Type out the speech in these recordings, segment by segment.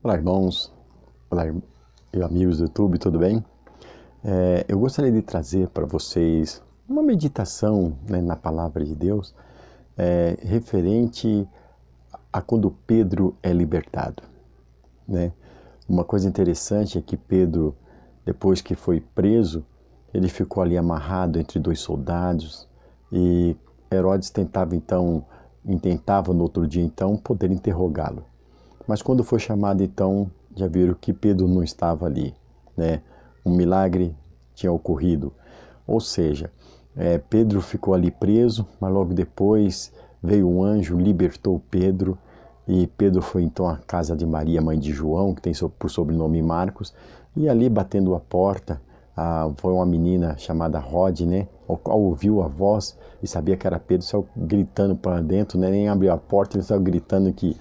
Olá, irmãos, olá, amigos do YouTube, tudo bem? Eu gostaria de trazer para vocês uma meditação, né, na Palavra de Deus, referente a quando Pedro é libertado, né? Uma coisa interessante é que Pedro, depois que foi preso, ele ficou ali amarrado entre dois soldados e Herodes intentava no outro dia então poder interrogá-lo. Mas quando foi chamado então, já viram que Pedro não estava ali, né? Um milagre tinha ocorrido. Ou seja, Pedro ficou ali preso, mas logo depois veio um anjo, libertou Pedro, e Pedro foi então à casa de Maria, mãe de João, que tem por sobrenome Marcos, e ali batendo a porta, foi uma menina chamada Rod, né? Ao ouviu a voz e sabia que era Pedro, saiu gritando para dentro, né? Nem abriu a porta, ele saiu gritando que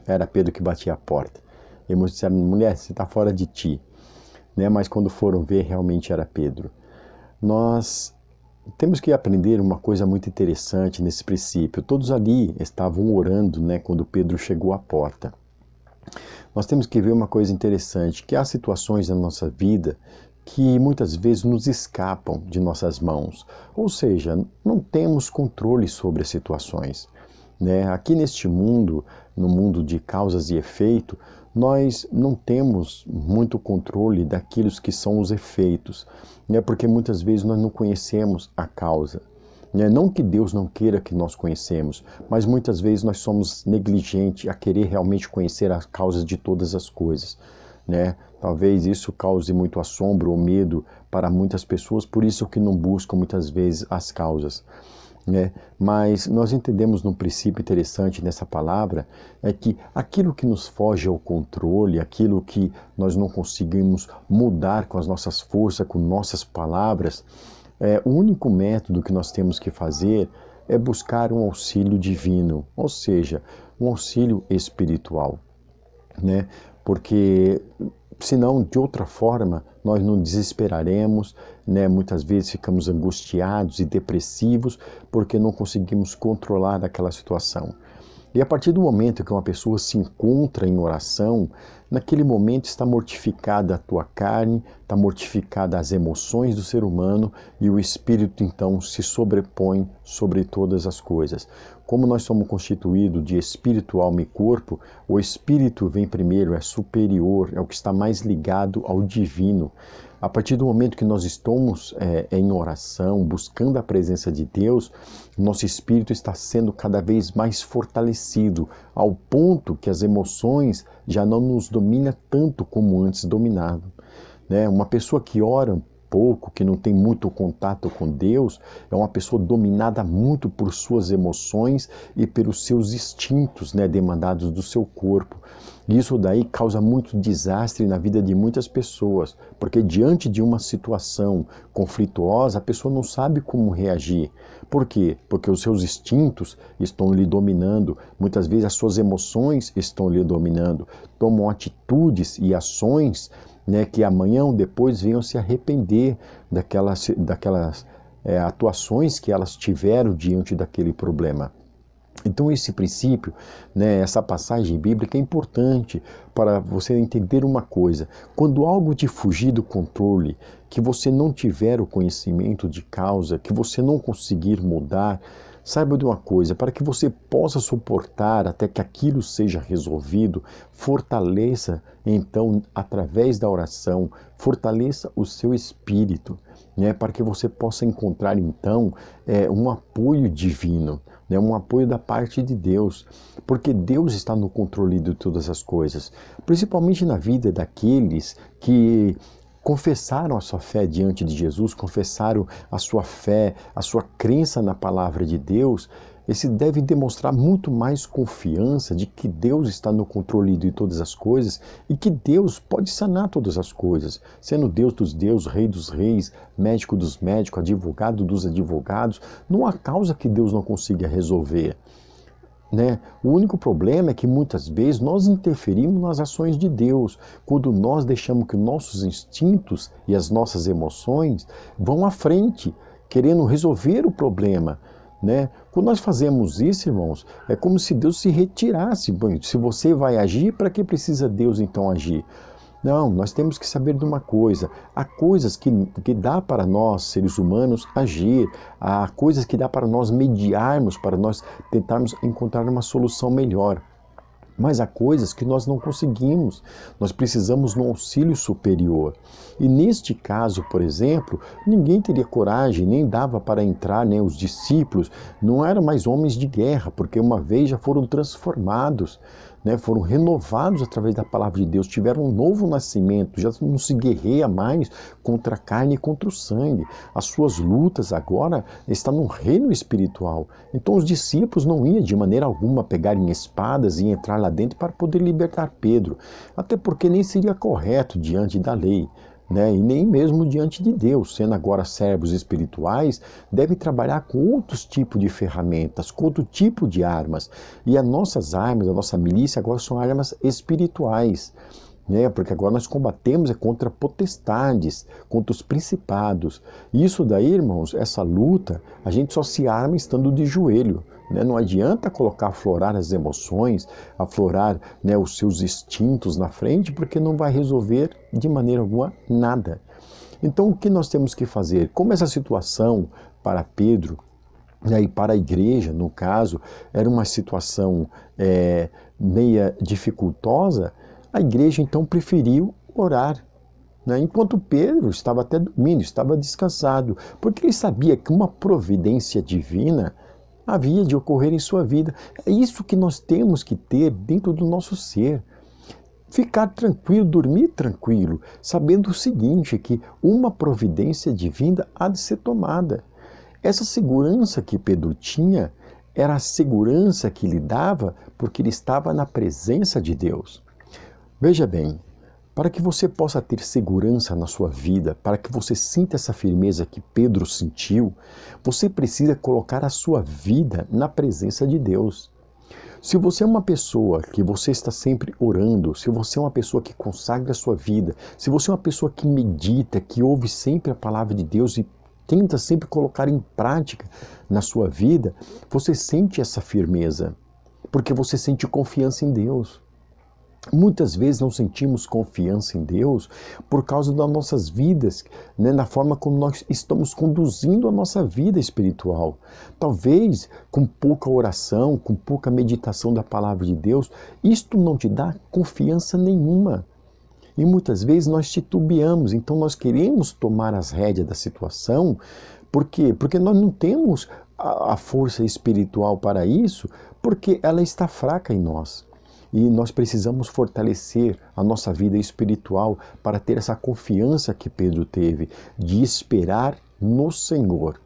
era Pedro que batia a porta. E eles disseram: mulher, você está fora de ti, né? Mas quando foram ver, realmente era Pedro. Nós temos que aprender uma coisa muito interessante nesse princípio. Todos ali estavam orando, né, quando Pedro chegou à porta. Nós temos que ver uma coisa interessante, que há situações na nossa vida que muitas vezes nos escapam de nossas mãos. Ou seja, não temos controle sobre as situações, né? Aqui neste mundo, no mundo de causas e efeito, nós não temos muito controle daquilo que são os efeitos, né? Porque muitas vezes nós não conhecemos a causa, né? Não que Deus não queira que nós conhecemos, mas muitas vezes nós somos negligentes a querer realmente conhecer as causas de todas as coisas, né? Talvez isso cause muito assombro ou medo para muitas pessoas, por isso que não buscam muitas vezes as causas, né? Mas nós entendemos num princípio interessante nessa palavra, é que aquilo que nos foge ao controle, aquilo que nós não conseguimos mudar com as nossas forças, com nossas palavras, o único método que nós temos que fazer é buscar um auxílio divino, ou seja, um auxílio espiritual, né? Porque senão, de outra forma, nós nos desesperaremos, né? Muitas vezes ficamos angustiados e depressivos porque não conseguimos controlar aquela situação. E a partir do momento que uma pessoa se encontra em oração, naquele momento está mortificada a tua carne, está mortificada as emoções do ser humano e o Espírito então se sobrepõe sobre todas as coisas. Como nós somos constituídos de espírito, alma e corpo, o Espírito vem primeiro, é superior, é o que está mais ligado ao divino. A partir do momento que nós estamos em oração, buscando a presença de Deus, nosso espírito está sendo cada vez mais fortalecido, ao ponto que as emoções já não nos dominam tanto como antes dominavam, né? Uma pessoa que ora pouco, que não tem muito contato com Deus, é uma pessoa dominada muito por suas emoções e pelos seus instintos, né, demandados do seu corpo. E isso daí causa muito desastre na vida de muitas pessoas, porque diante de uma situação conflituosa, a pessoa não sabe como reagir. Por quê? Porque os seus instintos estão lhe dominando, muitas vezes as suas emoções estão lhe dominando, tomam atitudes e ações, né, que amanhã ou depois venham se arrepender daquelas atuações que elas tiveram diante daquele problema. Então esse princípio, né, essa passagem bíblica é importante para você entender uma coisa. Quando algo te fugir do controle, que você não tiver o conhecimento de causa, que você não conseguir mudar, saiba de uma coisa: para que você possa suportar até que aquilo seja resolvido, fortaleça então através da oração, fortaleça o seu espírito, né, para que você possa encontrar então um apoio divino, né, um apoio da parte de Deus, porque Deus está no controle de todas as coisas, principalmente na vida daqueles que confessaram a sua fé diante de Jesus, confessaram a sua fé, a sua crença na palavra de Deus. Esse deve demonstrar muito mais confiança de que Deus está no controle de todas as coisas e que Deus pode sanar todas as coisas, sendo Deus dos deuses, Rei dos reis, médico dos médicos, advogado dos advogados. Não há causa que Deus não consiga resolver, né? O único problema é que muitas vezes nós interferimos nas ações de Deus, quando nós deixamos que nossos instintos e as nossas emoções vão à frente, querendo resolver o problema, né? Quando nós fazemos isso, irmãos, é como se Deus se retirasse. Bom, se você vai agir, para que precisa Deus então agir? Não, nós temos que saber de uma coisa. Há coisas que dá para nós, seres humanos, agir. Há coisas que dá para nós mediarmos, para nós tentarmos encontrar uma solução melhor. Mas há coisas que nós não conseguimos, nós precisamos de um auxílio superior. E neste caso, por exemplo, ninguém teria coragem, nem dava para entrar, nem os discípulos, não eram mais homens de guerra, porque uma vez já foram transformados, né, foram renovados através da palavra de Deus, tiveram um novo nascimento, já não se guerreia mais contra a carne e contra o sangue. As suas lutas agora estão no reino espiritual. Então os discípulos não iam de maneira alguma pegarem espadas e entrar lá dentro para poder libertar Pedro, até porque nem seria correto diante da lei, né? E nem mesmo diante de Deus, sendo agora servos espirituais, devem trabalhar com outros tipos de ferramentas, com outro tipo de armas. E as nossas armas, a nossa milícia agora são armas espirituais, né? Porque agora nós combatemos contra potestades, contra os principados. E isso daí, irmãos, essa luta, a gente só se arma estando de joelho. Não adianta colocar, aflorar as emoções, aflorar, né, os seus instintos na frente, porque não vai resolver de maneira alguma nada. Então o que nós temos que fazer? Como essa situação para Pedro, né, e para a igreja, no caso, era uma situação meia dificultosa, a igreja então preferiu orar. Enquanto Pedro estava até dormindo, estava descansado, porque ele sabia que uma providência divina havia de ocorrer em sua vida. É isso que nós temos que ter dentro do nosso ser. Ficar tranquilo, dormir tranquilo, sabendo o seguinte, que uma providência divina há de ser tomada. Essa segurança que Pedro tinha era a segurança que lhe dava porque ele estava na presença de Deus. Veja bem, para que você possa ter segurança na sua vida, para que você sinta essa firmeza que Pedro sentiu, você precisa colocar a sua vida na presença de Deus. Se você é uma pessoa que você está sempre orando, se você é uma pessoa que consagra a sua vida, se você é uma pessoa que medita, que ouve sempre a palavra de Deus e tenta sempre colocar em prática na sua vida, você sente essa firmeza, porque você sente confiança em Deus. Muitas vezes não sentimos confiança em Deus por causa das nossas vidas, né, na forma como nós estamos conduzindo a nossa vida espiritual. Talvez com pouca oração, com pouca meditação da palavra de Deus, isto não te dá confiança nenhuma. E muitas vezes nós titubeamos, então nós queremos tomar as rédeas da situação. Por quê? Porque nós não temos a força espiritual para isso, porque ela está fraca em nós. E nós precisamos fortalecer a nossa vida espiritual para ter essa confiança que Pedro teve, de esperar no Senhor.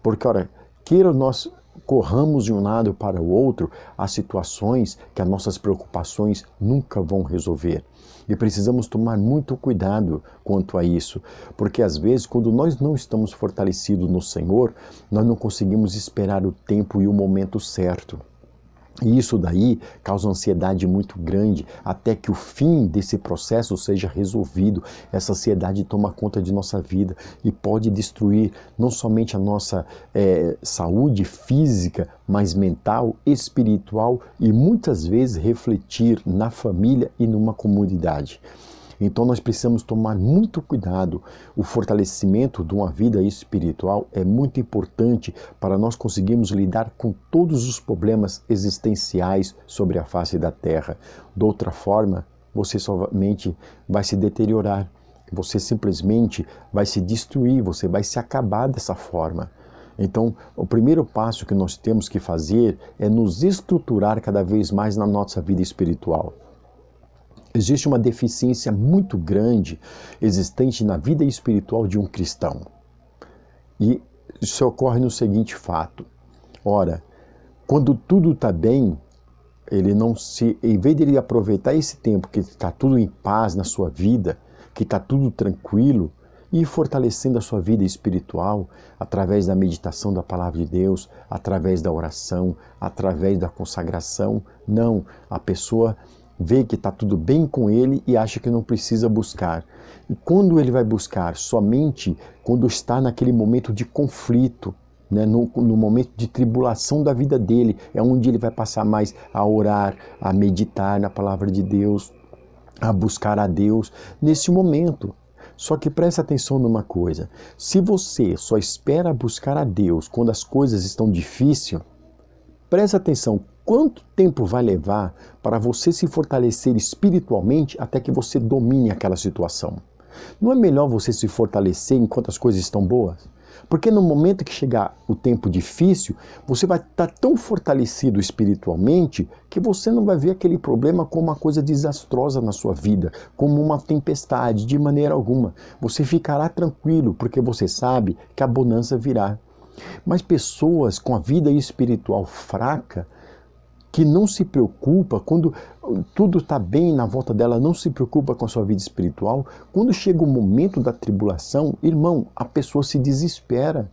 Porque, ora, queira nós corramos de um lado para o outro, há situações que as nossas preocupações nunca vão resolver. E precisamos tomar muito cuidado quanto a isso, porque às vezes, quando nós não estamos fortalecidos no Senhor, nós não conseguimos esperar o tempo e o momento certo. E isso daí causa ansiedade muito grande, até que o fim desse processo seja resolvido. Essa ansiedade toma conta de nossa vida e pode destruir não somente a nossa saúde física, mas mental, espiritual e muitas vezes refletir na família e numa comunidade. Então nós precisamos tomar muito cuidado. O fortalecimento de uma vida espiritual é muito importante para nós conseguirmos lidar com todos os problemas existenciais sobre a face da terra. De outra forma, você somente vai se deteriorar. Você simplesmente vai se destruir, você vai se acabar dessa forma. Então, o primeiro passo que nós temos que fazer é nos estruturar cada vez mais na nossa vida espiritual. Existe uma deficiência muito grande existente na vida espiritual de um cristão. E isso ocorre no seguinte fato. Ora, quando tudo está bem, em vez de ele aproveitar esse tempo que está tudo em paz na sua vida, que está tudo tranquilo, e ir fortalecendo a sua vida espiritual através da meditação da palavra de Deus, através da oração, através da consagração, não, a pessoa vê que está tudo bem com ele e acha que não precisa buscar. E quando ele vai buscar? Somente quando está naquele momento de conflito, né, no momento de tribulação da vida dele, é onde ele vai passar mais a orar, a meditar na palavra de Deus, a buscar a Deus nesse momento. Só que presta atenção numa coisa, se você só espera buscar a Deus quando as coisas estão difíceis, presta atenção, quanto tempo vai levar para você se fortalecer espiritualmente até que você domine aquela situação? Não é melhor você se fortalecer enquanto as coisas estão boas? Porque no momento que chegar o tempo difícil, você vai estar tão fortalecido espiritualmente que você não vai ver aquele problema como uma coisa desastrosa na sua vida, como uma tempestade, de maneira alguma. Você ficará tranquilo, porque você sabe que a bonança virá. Mas pessoas com a vida espiritual fraca, que não se preocupa, quando tudo está bem na volta dela, não se preocupa com a sua vida espiritual, quando chega o momento da tribulação, irmão, a pessoa se desespera.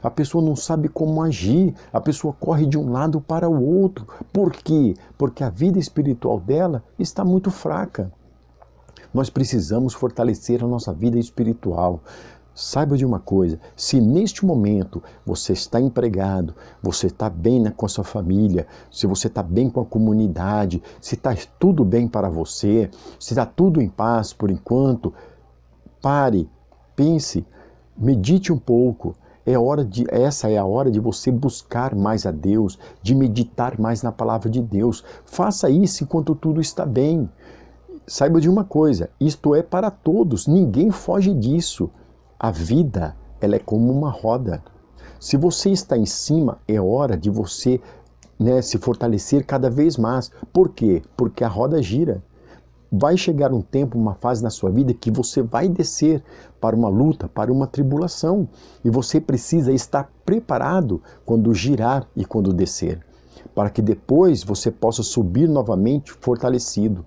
A pessoa não sabe como agir, a pessoa corre de um lado para o outro. Por quê? Porque a vida espiritual dela está muito fraca. Nós precisamos fortalecer a nossa vida espiritual. Saiba de uma coisa, se neste momento você está empregado, você está bem com a sua família, se você está bem com a comunidade, se está tudo bem para você, se está tudo em paz por enquanto, pare, pense, medite um pouco. Essa é a hora de você buscar mais a Deus, de meditar mais na palavra de Deus. Faça isso enquanto tudo está bem. Saiba de uma coisa, isto é para todos, ninguém foge disso. A vida, ela é como uma roda. Se você está em cima, é hora de você, se fortalecer cada vez mais. Por quê? Porque a roda gira. Vai chegar um tempo, uma fase na sua vida que você vai descer para uma luta, para uma tribulação. E você precisa estar preparado quando girar e quando descer, para que depois você possa subir novamente fortalecido.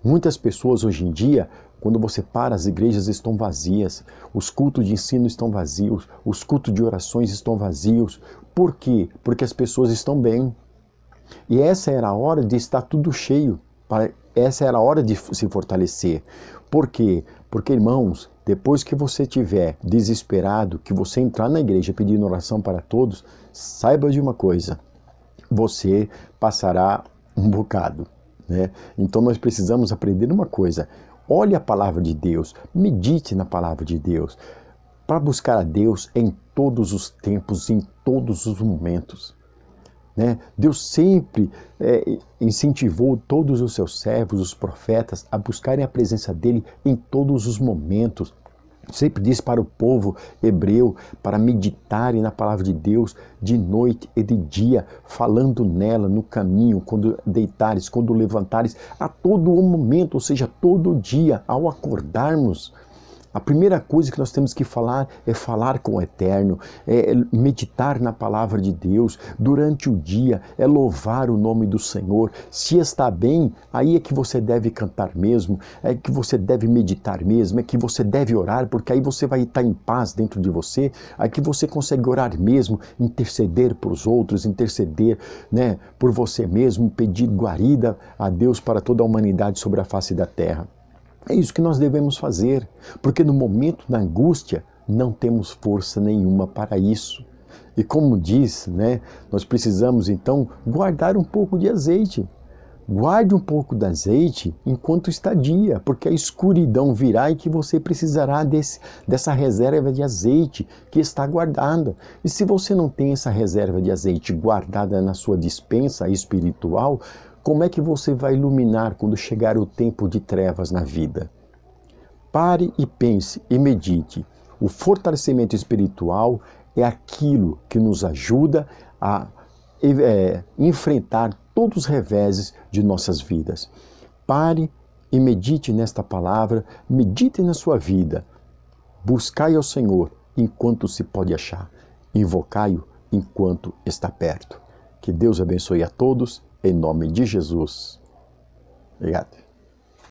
Muitas pessoas hoje em dia, quando você para, as igrejas estão vazias, os cultos de ensino estão vazios, os cultos de orações estão vazios. Por quê? Porque as pessoas estão bem. E essa era a hora de estar tudo cheio, essa era a hora de se fortalecer. Por quê? Porque, irmãos, depois que você estiver desesperado, que você entrar na igreja pedindo oração para todos, saiba de uma coisa, você passará um bocado, né? Então nós precisamos aprender uma coisa. Olhe a palavra de Deus, medite na palavra de Deus, para buscar a Deus em todos os tempos, em todos os momentos. Né? Deus sempre incentivou todos os seus servos, os profetas, a buscarem a presença dele em todos os momentos. Sempre disse para o povo hebreu para meditarem na palavra de Deus de noite e de dia, falando nela no caminho, quando deitares, quando levantares, a todo o momento, ou seja, todo dia, ao acordarmos. A primeira coisa que nós temos que falar é falar com o Eterno, é meditar na palavra de Deus durante o dia, é louvar o nome do Senhor. Se está bem, aí é que você deve cantar mesmo, é que você deve meditar mesmo, é que você deve orar, porque aí você vai estar em paz dentro de você, aí que você consegue orar mesmo, interceder por os outros, interceder, por você mesmo, pedir guarida a Deus para toda a humanidade sobre a face da terra. É isso que nós devemos fazer, porque no momento da angústia não temos força nenhuma para isso. E como diz, nós precisamos então guardar um pouco de azeite. Guarde um pouco de azeite enquanto está dia, porque a escuridão virá e que você precisará dessa reserva de azeite que está guardada. E se você não tem essa reserva de azeite guardada na sua despensa espiritual, como é que você vai iluminar quando chegar o tempo de trevas na vida? Pare e pense e medite. O fortalecimento espiritual é aquilo que nos ajuda a enfrentar todos os reveses de nossas vidas. Pare e medite nesta palavra, medite na sua vida. Buscai ao Senhor enquanto se pode achar. Invocai-o enquanto está perto. Que Deus abençoe a todos. Em nome de Jesus. Obrigado.